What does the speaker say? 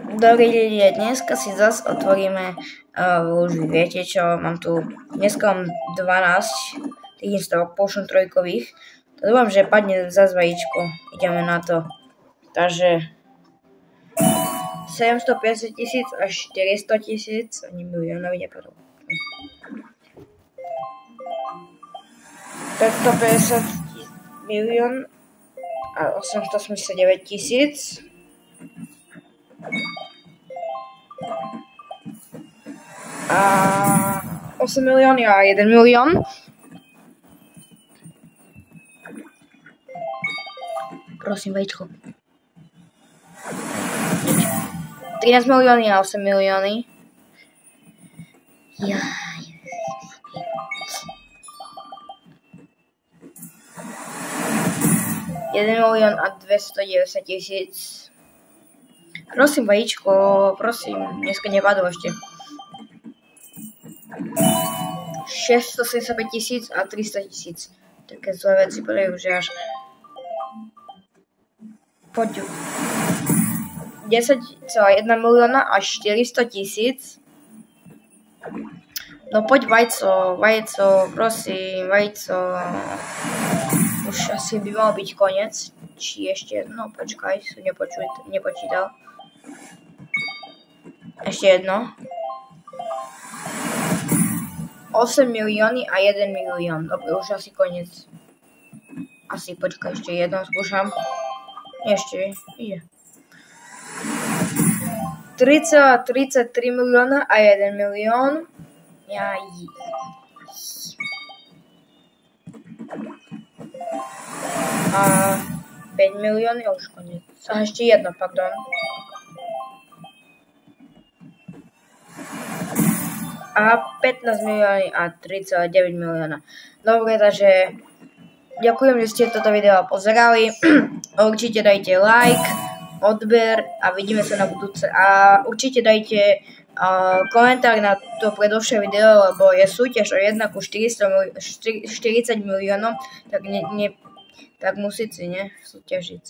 Dobrý ľudia, dneska si zase otvoríme už viete čo, mám tu, dneska mám 12 tých instovok Potion 3-kových, to dúfam, že padne zase vajíčko, ideme na to, takže 750 000 až 400 000, ani miliónovi nepadol. 550 milión a 889 000. A 8 milióny a 1 milión. Prosím, vajíčko. 13 milióny a 8 milióny. Ja. 1 milión a 290 000. Prosím, vajíčko, prosím, dneska nepadlo ešte. 675 000 a 300 000. Také zlé veci padajú, že až... Poď. 10,1 milióna a 400 000. No poď vajco, prosím, vajco. Už asi by mal byť koniec. Či ešte jedno, počkaj, som nepočítal. Ešte jedno. 8 milióny a 1 milión. Dobre, už asi koniec. Asi, počkaj, ešte jedno skúšam. Ešte, ide. 3,33 milióna a 1 milión. Jaj. A 5 milióny a už koniec. A ešte jedno, pardon. A 15 milióny a 3,9 milióna. Dobre, takže ďakujem, že ste toto video pozerali. Určite dajte like, odber a vidíme sa na budúce. A určite dajte komentár na to predošlé video, lebo je súťaž o 1:40 miliónov, tak musíte súťažiť.